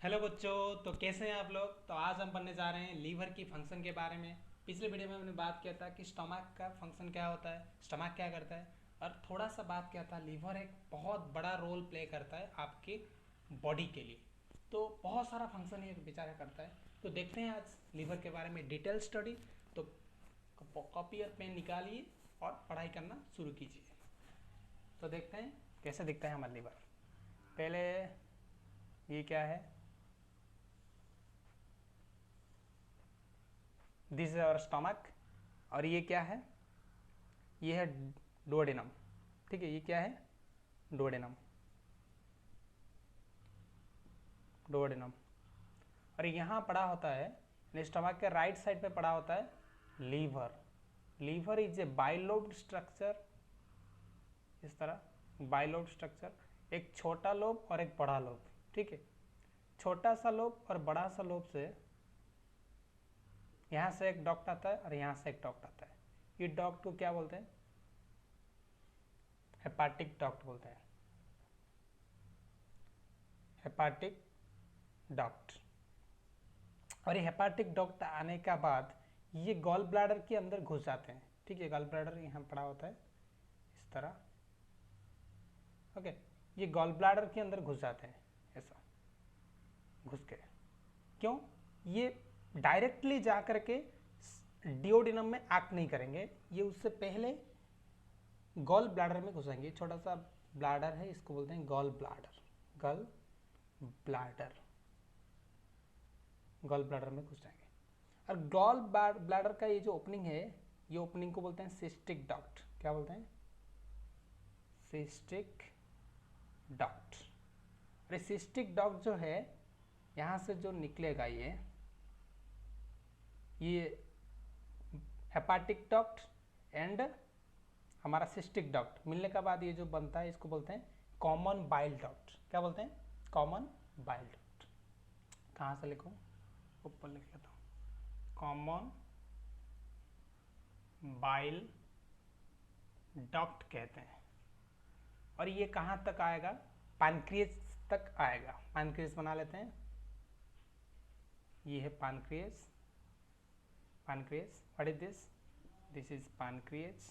Hello बच्चों। तो कैसे हैं आप लोग। तो आज हम पढ़ने जा रहे हैं लीवर की फंक्शन के बारे में। पिछले वीडियो में हमने बात किया था कि स्टमक का फंक्शन क्या होता है, स्टमक क्या करता है, और थोड़ा सा बात किया था लीवर एक बहुत बड़ा रोल प्ले करता है आपके बॉडी के लिए। तो बहुत सारा फंक्शन ये बेचारा करता है। तो देखते हैं आज लीवर के बारे में डिटेल स्टडी। तो कॉपी और पेन निकालिए और पढ़ाई करना शुरू कीजिए। तो देखते हैं कैसे दिखता है हमारा लीवर। पहले ये क्या है, दिस इज आवर स्टमक। और ये क्या है, ये है डुओडेनम। ठीक है, ये क्या है, डुओडेनम। डुओडेनम। और यहाँ पड़ा होता है स्टमक के राइट साइड पे पड़ा होता है liver. Liver is a bilobed structure. इस तरह बाइलोब्ड स्ट्रक्चर, एक छोटा लोब और एक बड़ा लोब। ठीक है, छोटा सा लोब और बड़ा सा लोब से यहाँ से एक डक्ट आता है और यहाँ से एक डक्ट आता है। ये डक्ट को क्या बोलते हैं, हेपाटिक डक्ट बोलते हैं। Hepatic duct. और ये हेपाटिक डक्ट आने का बाद ये गॉल ब्लैडर के अंदर घुस जाते हैं। ठीक है, गॉल ब्लैडर यहाँ पड़ा होता है इस तरह। ओके, ये गॉल ब्लैडर के अंदर घुस जाते हैं ऐसा घुस के। क्यों, ये डायरेक्टली जा करके डिओडिनम में एक्ट नहीं करेंगे, ये उससे पहले गॉल ब्लैडर में घुसेंगे। छोटा सा ब्लैडर है, इसको बोलते हैं gall bladder. Gall bladder, gall bladder में घुस जाएंगे। और गॉल ब्लैडर का ये जो ओपनिंग है, ये ओपनिंग को बोलते हैं सिस्टिक डक्ट। क्या बोलते हैं, सिस्टिक डक्ट। अरे सिस्टिक डक्ट जो है, यहाँ से जो निकलेगा ये हेपाटिक डक्ट एंड हमारा सिस्टिक डक्ट मिलने के बाद ये जो बनता है, इसको बोलते हैं कॉमन बाइल डक्ट। क्या बोलते हैं, कॉमन बाइल डक्ट। कहाँ से लिखूँ, ऊपर लिख लेता हूँ, कॉमन बाइल डक्ट कहते हैं। और ये कहाँ तक आएगा, पैनक्रियस तक आएगा। पैनक्रियस बना लेते हैं, ये है pancreas. Pancreas, what is this, this is pancreas.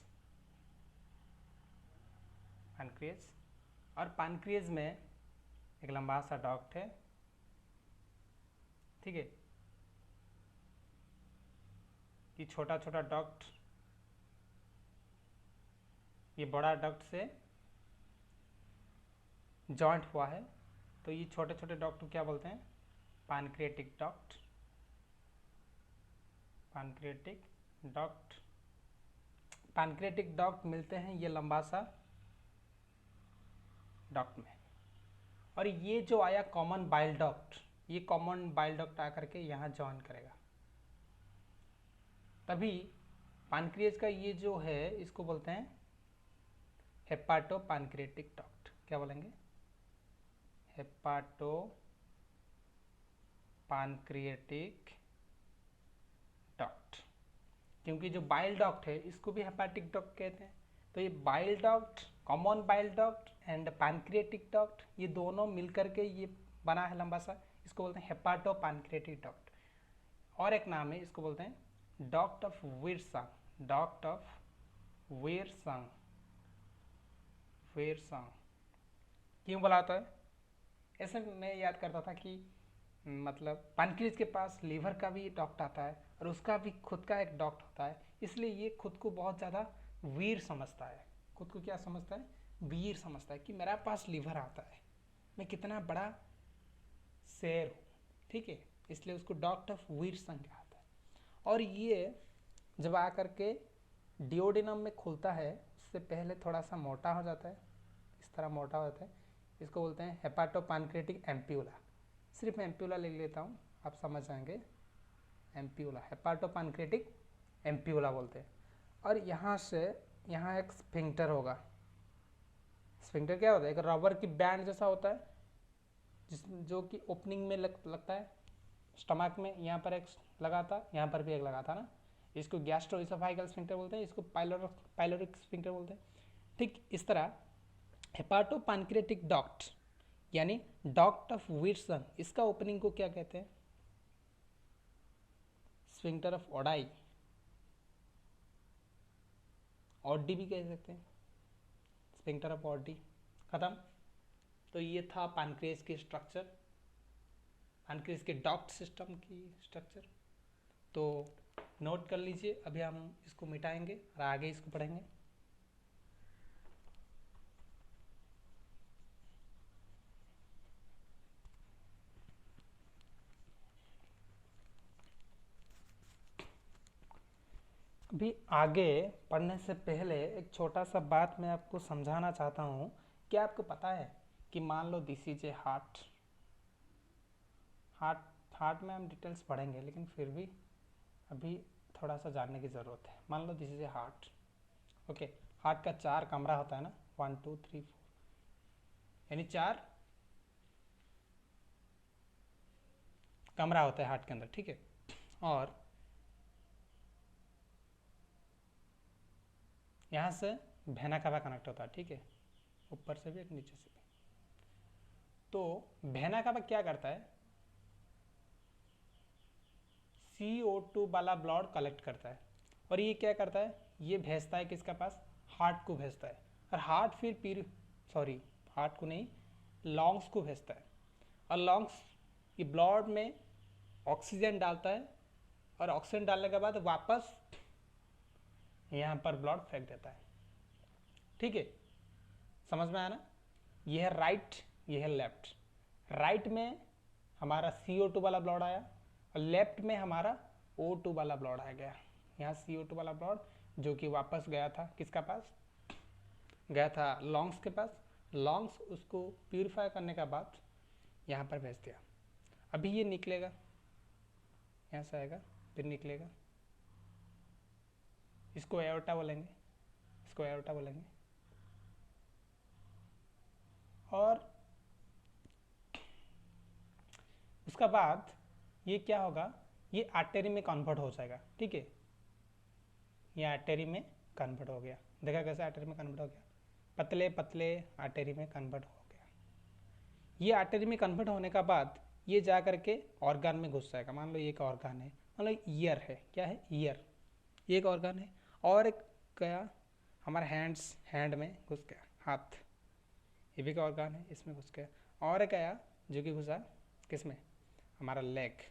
Pancreas. और पैनक्रियस में एक लंबा सा डक्ट है। ठीक है, ये छोटा छोटा डक्ट, ये बड़ा डक्ट से जॉइंट हुआ है। तो ये छोटे छोटे डक्ट को क्या बोलते हैं, pancreatic duct. Pancreatic duct. Pancreatic duct मिलते हैं ये लंबा सा डक्ट में। और ये जो आया कॉमन बाइल डक्ट, ये कॉमन बाइल डक्ट आकर के यहाँ जॉइन करेगा। तभी पैनक्रियास का ये जो है, इसको बोलते हैं हेपाटो पैनक्रियाटिक डक्ट। क्या बोलेंगे, हेपाटो पैनक्रियाटिक डक्ट। क्योंकि जो बाइल डक्ट है इसको भी हेपाटिक डक्ट कहते हैं। तो ये bile duct, common bile duct and pancreatic duct, ये दोनों मिलकर के ये बना है लंबा सा, इसको बोलते हैं हेपाटो पैनक्रियाटिक डक्ट। और एक नाम है, इसको बोलते हैं duct of Wirsung. Duct of Wirsung. Wirsung क्यों बुलाता है, ऐसे मैं याद करता था कि मतलब पैनक्रियास के पास लीवर का भी डक्ट आता है और उसका भी खुद का एक डक्ट होता है, इसलिए ये खुद को बहुत ज़्यादा वीर समझता है। खुद को क्या समझता है, वीर समझता है कि मेरा पास लीवर आता है, मैं कितना बड़ा शेर हूँ। ठीक है, इसलिए उसको डक्ट ऑफ वीर संग आता है। और ये जब आकर के डिओडिनम में खुलता है, उससे पहले थोड़ा सा मोटा हो जाता है, इस तरह मोटा हो जाता है। इसको बोलते हैं हेपाटो पैनक्रियाटिक एम्प्यूला। सिर्फ एम्प्यूला लिख लेता हूँ, आप समझ जाएंगे। एम्प्यूला, हेपाटो पैनक्रियाटिक एम्प्यूला बोलते हैं। और यहाँ से यहाँ एक स्फिंक्टर होगा। स्फिंक्टर क्या होता है, एक रबर की बैंड जैसा होता है, जिस जो कि ओपनिंग में लगता है स्टमक में। यहाँ पर एक लगा था, यहाँ पर भी एक लगा था ना। इसको गैस्ट्रोइसोफाइगल स्फिंक्टर बोलते हैं, इसको पाइलोरिक स्फिंक्टर बोलते हैं। ठीक इस तरह हेपाटो पैनक्रियाटिक डक्ट यानी डक्ट ऑफ विल्सन, इसका ओपनिंग को क्या कहते हैं? स्फिंक्टर ऑफ ओडाई, ऑडी भी कह सकते हैं, स्फिंक्टर ऑफ ऑडी। खत्म। तो ये था पैनक्रियास की स्ट्रक्चर, पैनक्रियास के डक्ट सिस्टम की स्ट्रक्चर। तो नोट कर लीजिए, अभी हम इसको मिटाएंगे और आगे इसको पढ़ेंगे। अभी आगे पढ़ने से पहले एक छोटा सा बात मैं आपको समझाना चाहता हूँ। क्या आपको पता है कि मान लो this is a heart, heart में हम डिटेल्स पढ़ेंगे, लेकिन फिर भी अभी थोड़ा सा जानने की ज़रूरत है। मान लो this is a heart, okay. Heart का 4 कमरा होता है ना, 1 2 3 4, यानी 4 कमरा होता है हार्ट के अंदर, ठीक है। और यहाँ से भेना कवा कनेक्ट होता है, ठीक है, ऊपर से भी एक नीचे से भी। तो भेना कवा क्या करता है? CO2 वाला ब्लड कलेक्ट करता है, और ये क्या करता है? ये भेजता है किसका पास? हार्ट को भेजता है। और हार्ट फिर हार्ट को नहीं, लॉन्ग्स को भेजता है। और लॉन्ग्स ये ब्लड में ऑक्सीजन डालता है, और ऑक्सीजन डालने के बाद वापस यहाँ पर ब्लड फेंक देता है, ठीक है। समझ में आया ना? ये है राइट, ये है लेफ्ट। राइट में हमारा CO2 वाला ब्लड आया, और लेफ्ट में हमारा O2 वाला ब्लड आ गया। यहाँ CO2 वाला ब्लड जो कि वापस गया था किसका पास? गया था लॉन्ग्स के पास। लॉन्ग्स उसको प्यूरिफाई करने के बाद यहाँ पर भेज दिया। अभी ये निकलेगा, यहाँ से आएगा, फिर निकलेगा। इसको एओर्टा बोलेंगे, इसको एओर्टा बोलेंगे। और उसका बाद ये क्या होगा? ये आर्टरी में कन्वर्ट हो जाएगा, ठीक है। ये आर्टरी में कन्वर्ट हो गया। देखा कैसे आर्टरी में कन्वर्ट हो गया? पतले पतले आर्टरी में कन्वर्ट हो गया। ये आर्टरी में कन्वर्ट होने का बाद ये जा करके ऑर्गन में घुस जाएगा। मान लो ये एक ऑर्गन है, मान लो ईयर है, क्या है? ईयर, ये एक ऑर्गन है। और एक गया हमारा हैंड में घुस गया, हाथ, ये भी एक ऑर्गन है, इसमें घुस गया। और एक आया जो कि घुसा किसमें? हमारा लेग,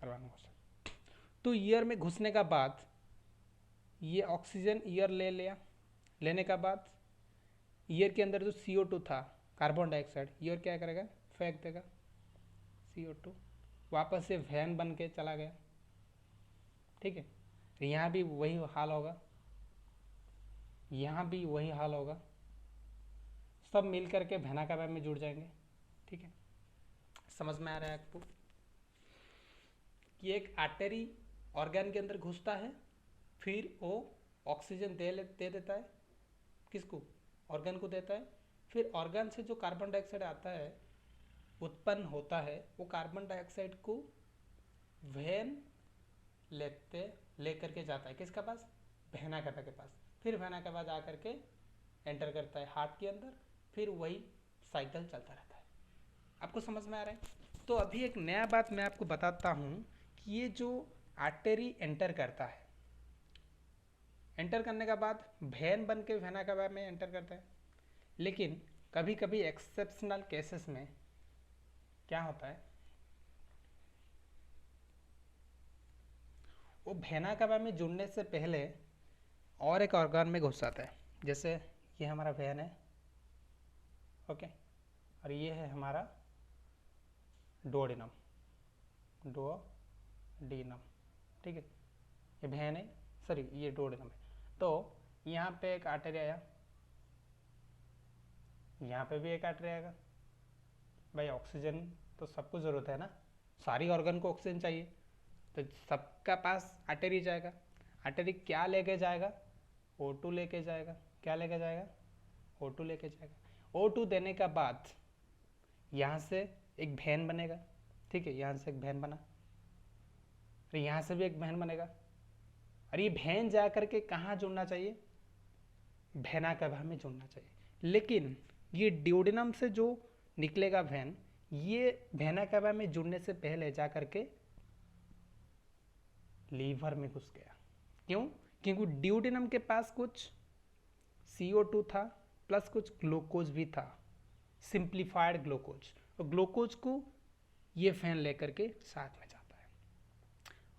ऑर्गन में घुसा। तो ईयर में घुसने का बाद ये ऑक्सीजन ईयर ले लिया। लेने का बाद ईयर के अंदर जो CO2 था, कार्बन डाइऑक्साइड, ईयर क्या करेगा? फेंक देगा CO2, वापस से वैन बन के चला गया, ठीक है। तो यहाँ भी वही हाल होगा, यहाँ भी वही हाल होगा। सब मिल करके भेना कवा में जुड़ जाएंगे, ठीक है। समझ में आ रहा है आपको कि एक आर्टरी ऑर्गन के अंदर घुसता है, फिर वो ऑक्सीजन दे देता है, किसको? ऑर्गन को देता है। फिर ऑर्गन से जो कार्बन डाइऑक्साइड आता है, उत्पन्न होता है, वो कार्बन डाइऑक्साइड को वेन ले करके जाता है किसका पास? भेना कवा के पास। फिर भेना कवा जा करके एंटर करता है हार्ट के अंदर, फिर वही साइकिल चलता रहता है। आपको समझ में आ रहा है? तो अभी एक नया बात मैं आपको बताता हूँ कि ये जो आर्टरी एंटर करता है, एंटर करने के बाद वेन बन के वेना कवा में एंटर करता है। लेकिन कभी कभी एक्सेप्शनल केसेस में क्या होता है, वो वेना कवा में जुड़ने से पहले और एक ऑर्गन में घुस जाता है। जैसे ये हमारा वेन है, ओके, और ये है हमारा डोडेनम, ठीक है। ये वेन है, सॉरी ये डोडेनम है। तो यहाँ पे एक आर्टरी आया, यहाँ पे भी एक आर्टरी आएगा। भाई ऑक्सीजन तो सबको ज़रूरत है ना, सारी ऑर्गन को ऑक्सीजन चाहिए, तो सबका पास आर्टरी जाएगा। आर्टरी क्या लेके जाएगा? O2 लेके जाएगा। क्या लेके जाएगा? O2 लेके जाएगा। O2 देने का बाद यहाँ से एक वेन बनेगा, ठीक है, यहाँ से एक वेन बना, तो यहाँ से भी एक वेन बनेगा। और ये वेन जा करके कहाँ जुड़ना चाहिए? भेना कवा में जुड़ना चाहिए। लेकिन ये ड्यूडेनम से जो निकलेगा वेन, ये वेना कैवा में जुड़ने से पहले जा करके लीवर में घुस गया। क्यों? क्योंकि ड्यूडेनम के पास कुछ CO2 था प्लस कुछ ग्लूकोज भी था, सिंप्लीफाइड ग्लूकोज, और ग्लूकोज को ये फैन लेकर के साथ में जाता है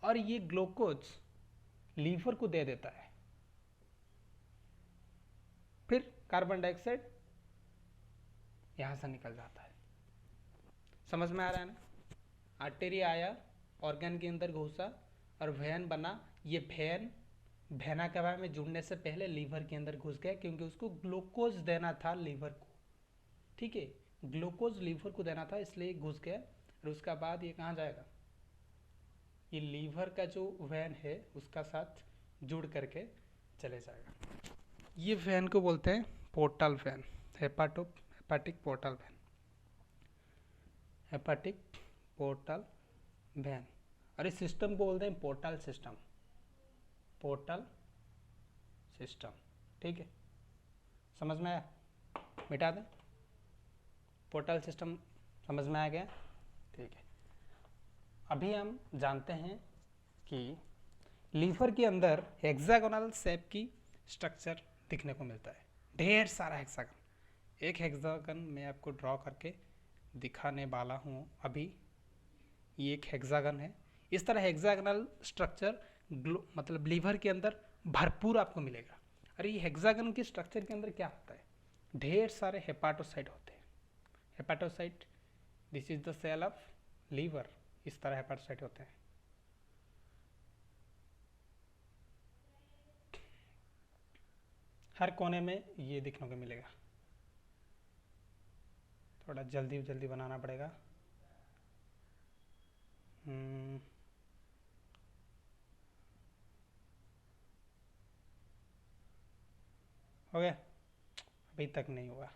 और ये ग्लूकोज लीवर को दे देता है। फिर कार्बन डाइऑक्साइड यहां से निकल जाता है। समझ में आ रहा है ना? आर्टेरी आया, ऑर्गन के अंदर घुसा और वेन बना। ये वेन वेना कैवा में जुड़ने से पहले लीवर के अंदर घुस गया क्योंकि उसको ग्लूकोज देना था लीवर को। ठीक है, ग्लूकोज लीवर को देना था इसलिए घुस गया। और उसका बाद ये कहाँ जाएगा? ये लीवर का जो वेन है उसका साथ जुड़ करके चले जाएगा। ये वेन को बोलते हैं portal vein, hepatic portal vein, hepatic portal vein. और इस सिस्टम को बोलते हैं पोर्टल सिस्टम, पोर्टल सिस्टम। ठीक है, समझ में आया? मिटा दें, पोर्टल सिस्टम समझ में आ गया? ठीक है, अभी हम जानते हैं कि लीवर के अंदर हेक्सागोनल शेप की स्ट्रक्चर दिखने को मिलता है, ढेर सारा हेक्सागन। एक हेक्सागन मैं आपको ड्रॉ करके दिखाने वाला हूँ अभी। ये एक हेक्सागन है। इस तरह हेक्सागोनल स्ट्रक्चर मतलब लीवर के अंदर भरपूर आपको मिलेगा। और ये हेक्सागन के स्ट्रक्चर के अंदर क्या होता है? ढेर सारे हेपाटोसाइट होते हैं। Hepatocyte, this is the cell of liver. इस तरह हेपाटोसाइट होते हैं। हर कोने में ये दिखने को मिलेगा। थोड़ा जल्दी जल्दी बनाना पड़ेगा। हो गया? अभी तक नहीं हुआ।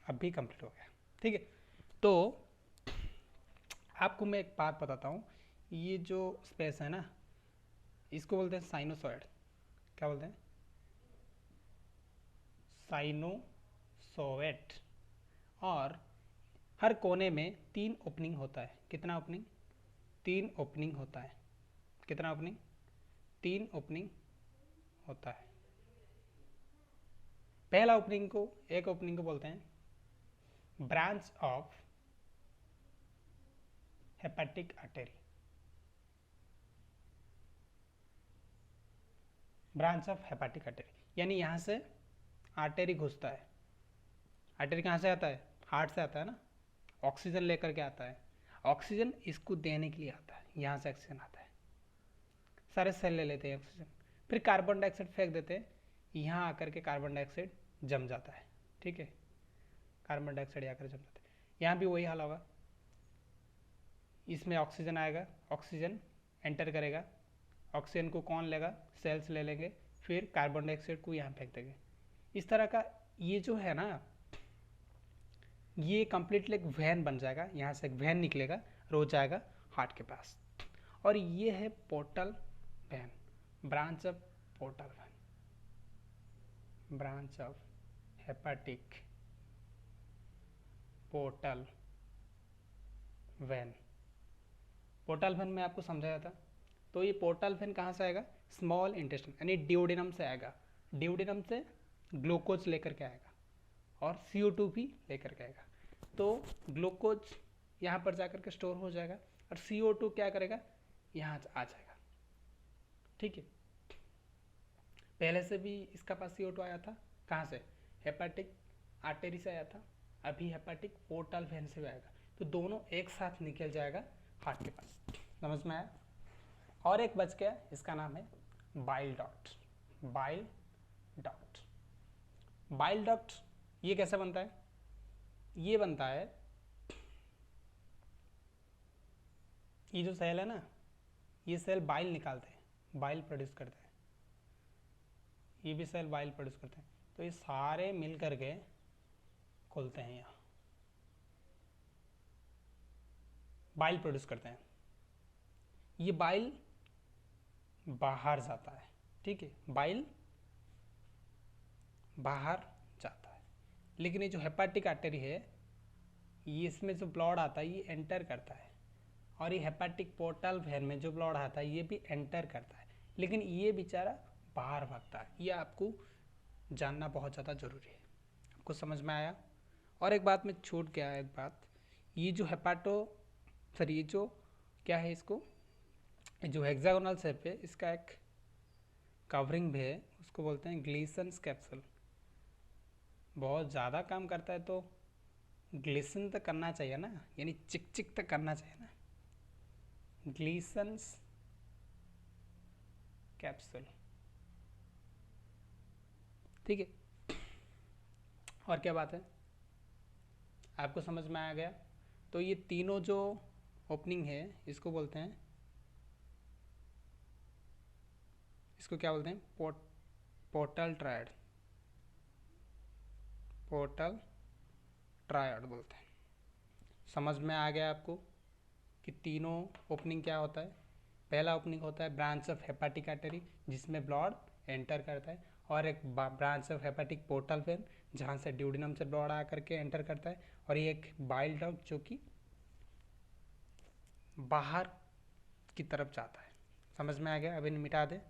अभी कंप्लीट हो गया। ठीक है, तो आपको मैं एक बात बताता हूँ। ये जो स्पेस है ना, इसको बोलते हैं साइनोसॉइड। क्या बोलते हैं? साइनोसॉइड। और हर कोने में 3 ओपनिंग होता है। कितना ओपनिंग? 3 ओपनिंग होता है। कितना ओपनिंग? 3 ओपनिंग होता है। पहला ओपनिंग को, एक ओपनिंग को बोलते हैं branch of hepatic artery. Branch of hepatic artery यानी यहां से आर्टरी घुसता है। आर्टरी कहाँ से आता है? हार्ट से आता है ना। ऑक्सीजन लेकर के आता है, ऑक्सीजन इसको देने के लिए आता है। यहाँ से ऑक्सीजन आता है, सारे सेल ले लेते हैं ऑक्सीजन, फिर कार्बन डाइऑक्साइड फेंक देते हैं। यहाँ आकर के कार्बन डाइऑक्साइड जम जाता है। ठीक है, कार्बन डाइऑक्साइड आकर जम जाता है। यहाँ भी वही हाल होगा। इसमें ऑक्सीजन आएगा, ऑक्सीजन एंटर करेगा, ऑक्सीजन को कौन लेगा? सेल्स ले लेंगे, फिर कार्बन डाइऑक्साइड को यहाँ फेंक देंगे। इस तरह का ये जो है ना, ये कंप्लीटली एक वैन बन जाएगा। यहाँ से एक वैन निकलेगा, रोज जाएगा हार्ट के पास। और ये है portal vein, branch of portal vein, branch of hepatic portal vein. Portal vein में आपको समझाया था। तो ये पोर्टल वैन कहाँ से आएगा? स्मॉल इंटेस्टाइन यानी ड्यूडेनम से आएगा। ड्यूडेनम से ग्लूकोज लेकर के आएगा और CO2 भी लेकर के आएगा। तो ग्लूकोज यहाँ पर जाकर के स्टोर हो जाएगा और CO2 क्या करेगा? यहाँ आ जाएगा। ठीक है, पहले से भी इसका पास CO2 आया था। कहाँ से? हेपेटिक आर्टरी से आया था। अभी हेपेटिक पोर्टल वेन से भी आएगा। तो दोनों एक साथ निकल जाएगा हार्ट के पास। समझ में आया? और एक बच गया, इसका नाम है bile duct. Bile duct, bile duct ये कैसे बनता है? ये बनता है, ये जो सेल है ना, ये सेल बाइल निकालते हैं, बाइल प्रोड्यूस करते हैं। ये भी सेल बाइल प्रोड्यूस करते हैं। तो ये सारे मिल करके खुलते हैं, यहाँ बाइल प्रोड्यूस करते हैं। ये बाइल बाहर जाता है, ठीक है, बाइल बाहर जाता है। लेकिन ये जो हेपाटिक आर्टरी है, ये इसमें जो ब्लड आता है ये एंटर करता है, और ये हेपाटिक पोर्टल वेन में जो ब्लड आता है ये भी एंटर करता है, लेकिन ये बेचारा बाहर भागता है। ये आपको जानना बहुत ज़्यादा ज़रूरी है। आपको समझ में आया? और एक बात में छूट गया है, एक बात, ये जो ये जो क्या है, इसको जो हेक्सागोनल शेप है इसका एक कवरिंग भी है, उसको बोलते हैं ग्लीसन्स कैप्सूल। बहुत ज़्यादा काम करता है तो ग्लिसन तक करना चाहिए ना, यानी चिक चिक तक करना चाहिए ना, ग्लीसन्स कैप्सूल, ठीक है। और क्या बात है, आपको समझ में आ गया? तो ये तीनों जो ओपनिंग है इसको बोलते हैं, इसको क्या बोलते हैं, पोर्टल ट्रायड, पोर्टल ट्रायड बोलते हैं। समझ में आ गया आपको कि तीनों ओपनिंग क्या होता है? पहला ओपनिंग होता है ब्रांच ऑफ हेपाटिक आर्टरी जिसमें ब्लड एंटर करता है, और एक branch of hepatic portal vein जहाँ से ड्यूडिनम से ब्लड आ करके एंटर करता है, और ये एक बाइल डक्ट जो कि बाहर की तरफ जाता है। समझ में आ गया? अभी मिटा दे।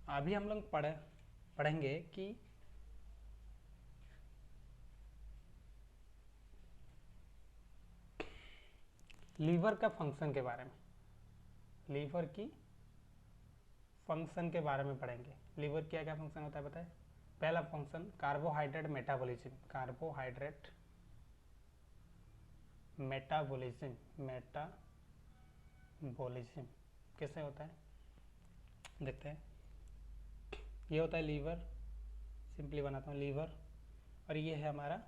अभी हम लोग पढ़ेंगे कि लीवर का फंक्शन के बारे में, लीवर की फंक्शन के बारे में पढ़ेंगे। लीवर क्या क्या फंक्शन होता है बताए? पहला function carbohydrate metabolism, carbohydrate metabolism, metabolism कैसे होता है देखते हैं। ये होता है लीवर, सिंपली बनाता हूँ लीवर, और ये है हमारा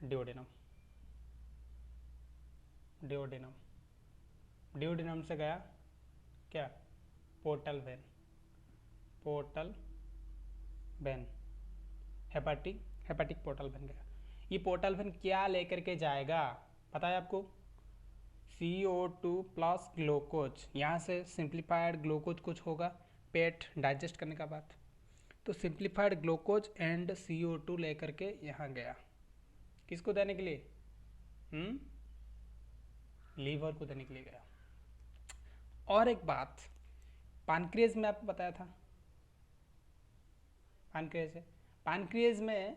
ड्यूडेनम, ड्यूडेनम, ड्यूडेनम से गया क्या, portal vein, portal vein, hepatic portal vein गया। ये पोर्टल वेन क्या लेकर के जाएगा पता है आपको? CO2 प्लस ग्लूकोज, यहाँ से सिंप्लीफाइड ग्लूकोज कुछ होगा पेट डाइजेस्ट करने का बाद, तो सिंप्लीफाइड ग्लूकोज एंड CO2 लेकर के यहाँ गया, किसको देने के लिए? लीवर को देने के लिए गया। और एक बात, पानक्रियाज में आपको बताया था, पानक्रियाज है, पानक्रियाज में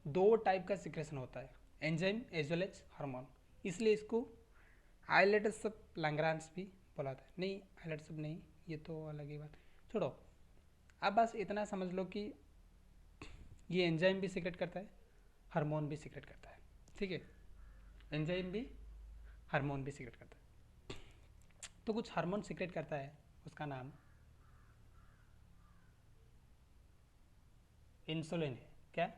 दो टाइप का सिक्रेशन होता है, enzyme as well as hormone, इसलिए इसको आइलेट्स सब लैंग्रांज भी बोला था। नहीं आइलेट्स सब नहीं, ये तो अलग ही बात, छोड़ो। अब बस इतना समझ लो कि ये एंजाइम भी सीक्रेट करता है, हार्मोन भी सीक्रेट करता है, ठीक है, एंजाइम भी हार्मोन भी सीक्रेट करता है। तो कुछ हार्मोन सीक्रेट करता है, उसका नाम इंसुलिन है। क्या?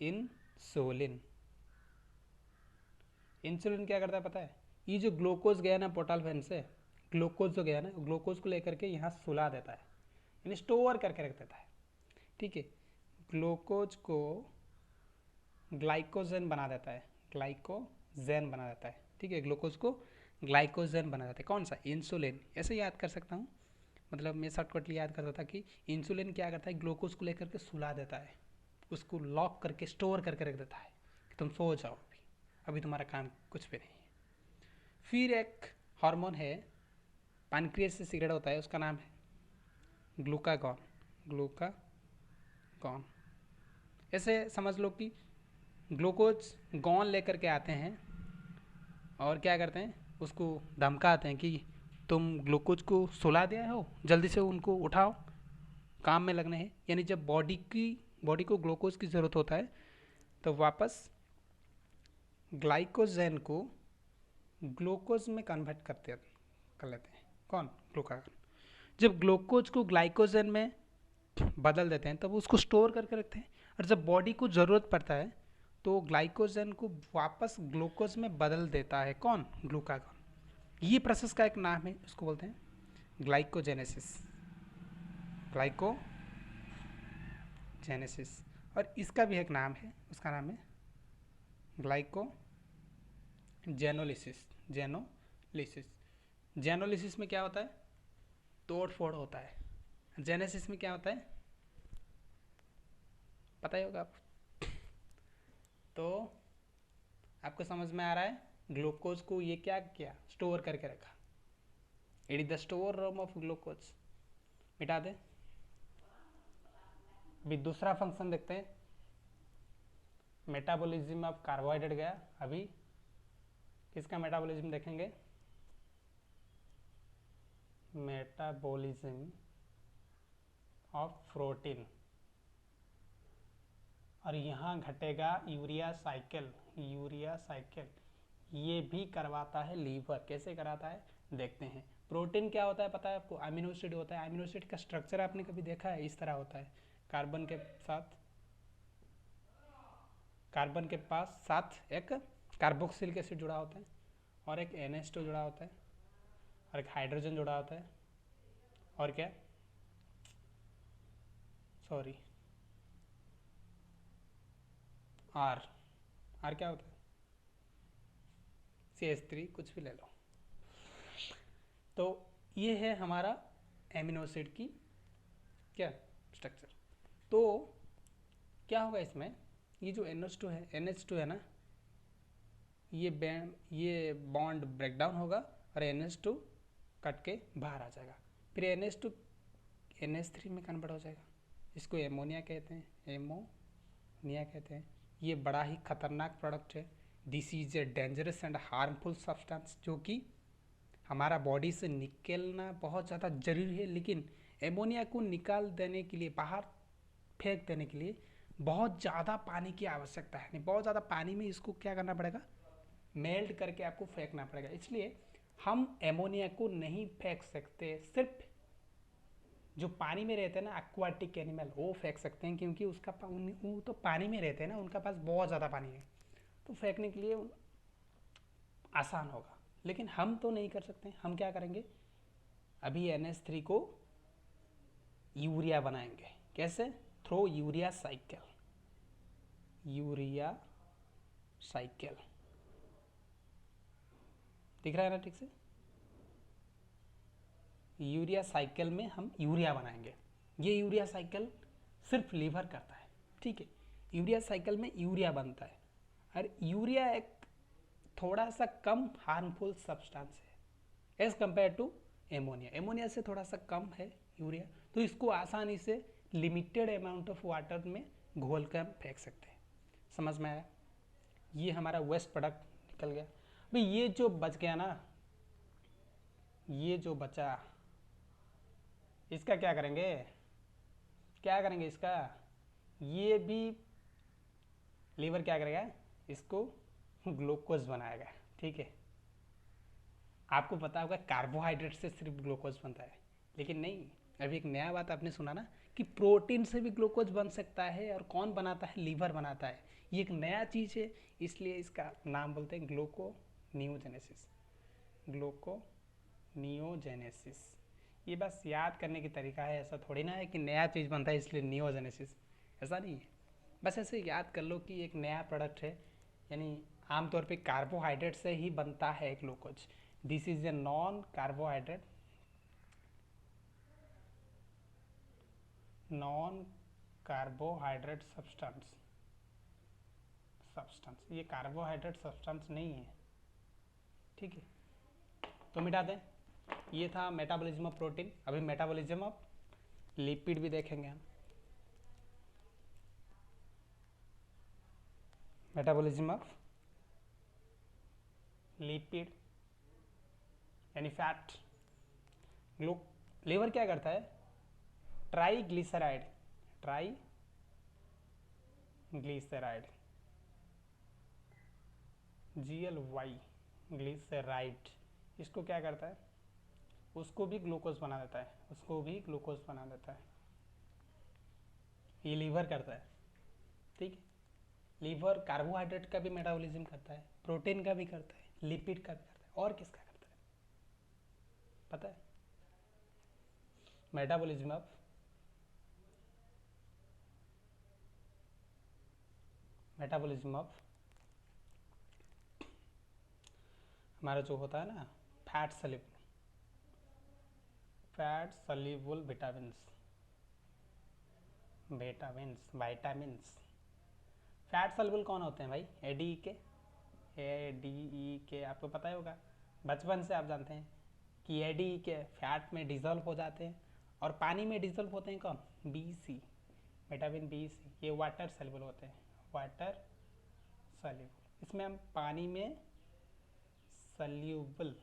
इंसुलिन। इंसुलिन क्या करता है पता है? ये जो ग्लूकोज गया ना पोर्टल वेन से, ग्लूकोज जो गया ना, ग्लूकोज को लेकर के यहाँ सुला देता है, यानी स्टोर करके रख देता है, ठीक है। ग्लूकोज को ग्लाइकोजन बना देता है, ग्लाइकोजन बना देता है, ठीक है, ग्लूकोज को ग्लाइकोजन बना देता है। कौन सा? इंसुलिन। ऐसे याद कर सकता हूँ, मतलब मैं शॉर्टकटली याद करता था कि इंसुलिन क्या करता है, ग्लूकोज को लेकर के सुला देता है, उसको लॉक करके स्टोर करके रख देता है कि तुम सो जाओ, अभी तुम्हारा काम कुछ भी नहीं है। फिर एक हार्मोन है पैनक्रियास से सीक्रेट होता है, उसका नाम है ग्लूकागॉन, ग्लूकागॉन। ऐसे समझ लो कि ग्लूकोज गॉन लेकर के आते हैं और क्या करते हैं, उसको धमकाते हैं कि तुम ग्लूकोज को सुला दिया हो, जल्दी से उनको उठाओ, काम में लगने हैं। यानी जब बॉडी को ग्लूकोज की ज़रूरत होता है तो वापस ग्लाइकोजन को ग्लूकोज में कन्वर्ट कर लेते हैं। कौन? ग्लूकागॉन। जब ग्लूकोज को ग्लाइकोजन में बदल देते हैं तब उसको स्टोर करके रखते हैं, और जब बॉडी को ज़रूरत पड़ता है तो ग्लाइकोजन को वापस ग्लूकोज में बदल देता है। कौन? ग्लूकागॉन। ये प्रोसेस का एक नाम है, उसको बोलते हैं ग्लाइकोजेनेसिस, ग्लाइकोजेनेसिस। और इसका भी एक नाम है, उसका नाम है ग्लाइकोजेनोलिसिस, जेनोलिसिस। लिसिस। जेनोलिसिस में क्या होता है? तोड़ फोड़ होता है। जेनेसिस में क्या होता है? पता ही होगा आपको। तो आपको समझ में आ रहा है, ग्लूकोज को ये क्या किया? स्टोर करके रखा। It is the store room of glucose. मिटा दे। अभी दूसरा फंक्शन देखते हैं। मेटाबॉलिज्म ऑफ कार्बोहाइड्रेट गया। अभी किसका मेटाबॉलिज्म देखेंगे? Metabolism of protein. और यहाँ घटेगा यूरिया साइकिल। यूरिया साइकिल ये भी करवाता है लीवर। कैसे कराता है देखते हैं। प्रोटीन क्या होता है पता है आपको? अमीनो एसिड होता है। अमीनो एसिड का स्ट्रक्चर आपने कभी देखा है? इस तरह होता है, कार्बन के साथ, कार्बन के पास साथ एक कार्बोक्सिलिक एसिड जुड़ा होता है और एक NH2 जुड़ा होता है और एक हाइड्रोजन जुड़ा होता है और क्या, सॉरी, आर। आर क्या होता है? CH3 कुछ भी ले लो। तो ये है हमारा एमिनो एसिड की क्या स्ट्रक्चर। तो क्या होगा इसमें? ये जो NH2 है ना, ये बॉन्ड ब्रेक डाउन होगा और NH2 कट के बाहर आ जाएगा। फिर NH2 NH3 में कन्वर्ट हो जाएगा। इसको एमोनिया कहते हैं, एमोनिया कहते हैं। ये बड़ा ही खतरनाक प्रोडक्ट है। This is a dangerous and harmful substance जो कि हमारा बॉडी से निकलना बहुत ज़्यादा जरूरी है। लेकिन एमोनिया को निकाल देने के लिए, बाहर फेंक देने के लिए बहुत ज़्यादा पानी की आवश्यकता है। नहीं, बहुत ज़्यादा पानी में इसको क्या करना पड़ेगा? मेल्ट करके आपको फेंकना पड़ेगा। इसलिए हम एमोनिया को नहीं फेंक सकते। सिर्फ जो पानी में रहते हैं ना एक्वाटिक एनिमल, वो फेंक सकते हैं, क्योंकि उसका वो तो पानी में रहते हैं ना, उनका पास बहुत ज़्यादा पानी है, तो फेंकने के लिए आसान होगा। लेकिन हम तो नहीं कर सकते। हम क्या करेंगे? अभी NH3 को यूरिया बनाएंगे। कैसे? Through urea cycle. Urea cycle दिख रहा है ना ठीक से? यूरिया साइकिल में हम यूरिया बनाएंगे। ये यूरिया साइकिल सिर्फ लीवर करता है, ठीक है। यूरिया साइकिल में यूरिया बनता है और यूरिया एक थोड़ा सा कम हार्मफुल सब्सटेंस है as compare to ammonia. Ammonia से थोड़ा सा कम है यूरिया, तो इसको आसानी से लिमिटेड अमाउंट ऑफ वाटर में घोल कर हम फेंक सकते हैं। समझ में आया? ये हमारा वेस्ट प्रोडक्ट निकल गया। भाई ये जो बच गया ना, ये जो बचा, इसका क्या करेंगे? क्या करेंगे इसका? ये भी लीवर क्या करेगा? इसको ग्लूकोज बनाएगा, ठीक है। आपको पता होगा कार्बोहाइड्रेट से सिर्फ ग्लूकोज बनता है, लेकिन नहीं, अभी एक नया बात आपने सुना ना कि प्रोटीन से भी ग्लूकोज बन सकता है। और कौन बनाता है? लीवर बनाता है। ये एक नया चीज़ है, इसलिए इसका नाम बोलते हैं ग्लूकोनियोजेनेसिस। ग्लूकोनियोजेनेसिस। ये बस याद करने की तरीका है, ऐसा थोड़ी ना है कि नया चीज़ बनता है इसलिए नियोजेनेसिस, ऐसा नहीं है। बस ऐसे याद कर लो कि एक नया प्रोडक्ट है, यानी आमतौर पे कार्बोहाइड्रेट से ही बनता है glucose. This is a non carbohydrate, non carbohydrate substance. ये कार्बोहाइड्रेट सब्सटेंस नहीं है, ठीक है। तो मिटा दें। ये था मेटाबॉलिज्म ऑफ प्रोटीन। अभी मेटाबॉलिज्म ऑफ लिपिड भी देखेंगे हम। मेटाबॉलिज्म ऑफ लिपिड यानी फैट। लीवर क्या करता है? ट्राईग्लिसराइड, ट्राईग्लिसराइड, GLY, ग्लिसराइड, इसको क्या करता है? उसको भी ग्लूकोज बना देता है, उसको भी ग्लूकोज बना देता है। ये लीवर करता है, ठीक है। लीवर कार्बोहाइड्रेट का भी मेटाबॉलिज्म करता है, प्रोटीन का भी करता है, लिपिड का भी करता है, और किसका करता है पता है? मेटाबॉलिज्म ऑफ हमारा जो होता है ना fat soluble vitamins. Fat soluble कौन होते हैं भाई? ए डी ई के आपको पता ही होगा, बचपन से आप जानते हैं कि ए डी ई के फैट में डिजोल्व हो जाते हैं और पानी में डिजोल्व होते हैं कौन? B C, vitamin B C. ये वाटर सल्यूबल होते हैं, वाटर सल्यूबल। इसमें हम पानी में सल्यूबल,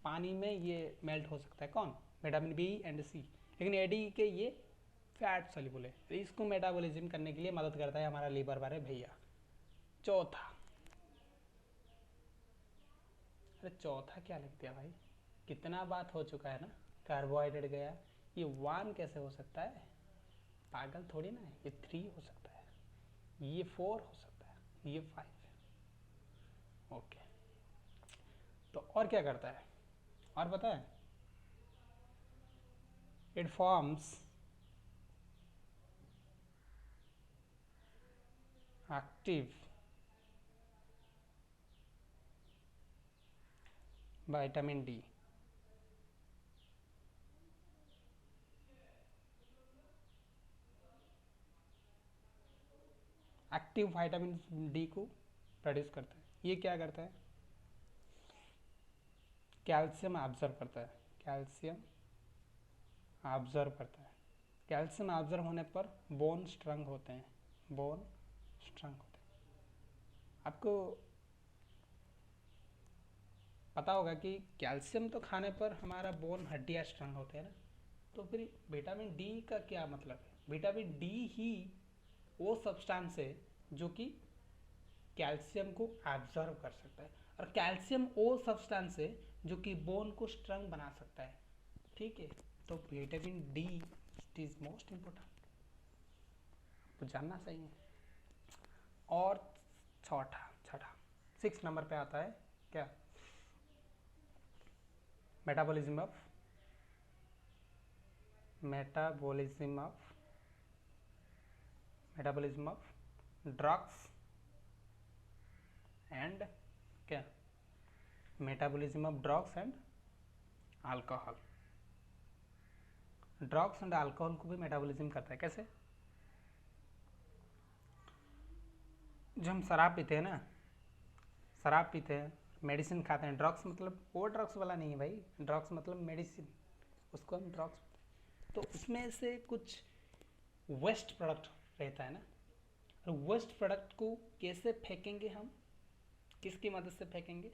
पानी में ये मेल्ट हो सकता है कौन? विटामिन बी एंड सी। लेकिन ए डी ई के ये फैट सल्यूबल है, तो इसको मेटाबॉलिज्म करने के लिए मदद करता है हमारा लीवर बारे भैया। चौथा, अरे चौथा क्या लिख दिया भाई? कितना बात हो चुका है ना, कार्बोहाइड्रेट गया, ये 1 कैसे हो सकता है? पागल थोड़ी ना है, ये 3 हो सकता है, ये 4 हो सकता है, ये 5। ओके, तो और क्या करता है और पता है? It forms active vitamin D. Active vitamin D को प्रोड्यूस करता है। ये क्या करता है? कैल्शियम ऑब्जर्व करता है, कैल्शियम ऑब्जर्व करता है। कैल्शियम ऑब्जर्व होने पर बोन स्ट्रंग होते हैं, बोन स्ट्रंग होते हैं। आपको पता होगा कि कैल्शियम तो खाने पर हमारा बोन हड्डियाँ स्ट्रंग होते हैं ना, तो फिर विटामिन डी का क्या मतलब है? विटामिन डी ही वो सब्सटेंस है जो कि कैल्शियम को एब्जॉर्ब कर सकता है, और कैल्शियम वो सब्सटेंस है जो कि बोन को स्ट्रंग बना सकता है। ठीक है, तो vitamin D it is most important, तो जानना चाहिए। और छठा छठा 6 नंबर पे आता है क्या? मेटाबॉलिज्म ऑफ ड्रग्स एंड क्या? Metabolism of drugs and alcohol. Drugs and alcohol को भी मेटाबॉलिज्म करता है। कैसे? जो हम शराब पीते हैं ना, शराब पीते हैं, मेडिसिन खाते हैं, ड्रग्स मतलब वो ड्रग्स वाला नहीं है भाई, ड्रग्स मतलब मेडिसिन, उसको हम ड्रग्स, तो उसमें से कुछ वेस्ट प्रोडक्ट रहता है ना, और वेस्ट प्रोडक्ट को कैसे फेंकेंगे हम? किसकी मदद से फेंकेंगे?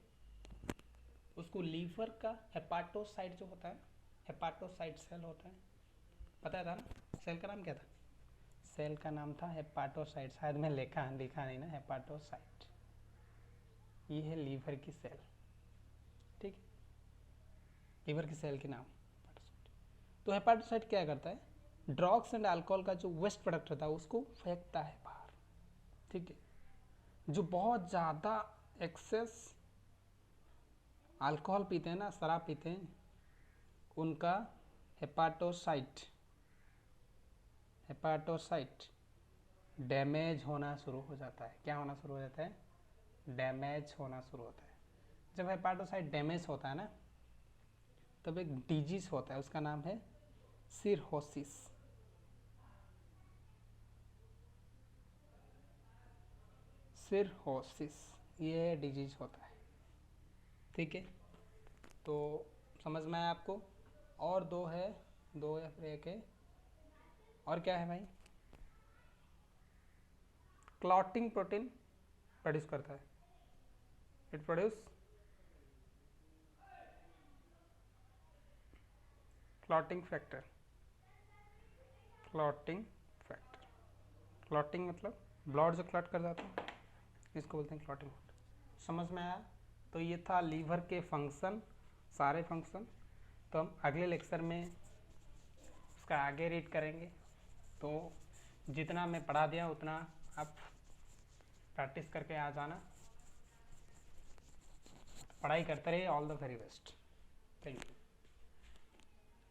उसको लीवर का हेपाटोसाइट जो होता है, हेपाटोसाइट सेल होता है, पता था ना? सेल का नाम क्या था? सेल का नाम था हेपाटोसाइट, शायद मैं लिखा नहीं ना, हेपाटोसाइट। ये है लीवर की सेल, ठीक है, लीवर की सेल के नाम हेपाटोसाइट। तो हेपाटोसाइट क्या करता है? ड्रग्स एंड अल्कोहल का जो वेस्ट प्रोडक्ट होता है उसको फेंकता है बाहर, ठीक है। जो बहुत ज़्यादा एक्सेस अल्कोहल पीते हैं ना, शराब पीते हैं, उनका हेपाटोसाइट डैमेज होना शुरू हो जाता है। क्या होना शुरू हो जाता है? डैमेज होना शुरू होता है। जब हेपाटोसाइट डैमेज होता है ना, तब एक डिजीज होता है, उसका नाम है सिरहोसिस। ये डिजीज होता है, ठीक है। तो समझ में आया आपको? और दो या फिर एक है, और क्या है भाई? क्लॉटिंग प्रोटीन प्रोड्यूस करता है, it produce clotting factor. Clotting मतलब ब्लड जो क्लॉट कर जाता है, इसको बोलते हैं क्लॉटिंग। समझ में आया? तो ये था लीवर के फंक्शन, सारे फंक्शन। तो हम अगले लेक्चर में उसका आगे रीड करेंगे। तो जितना मैं पढ़ा दिया उतना आप प्रैक्टिस करके आ जाना, पढ़ाई करते रहिए। All the very best, thank you.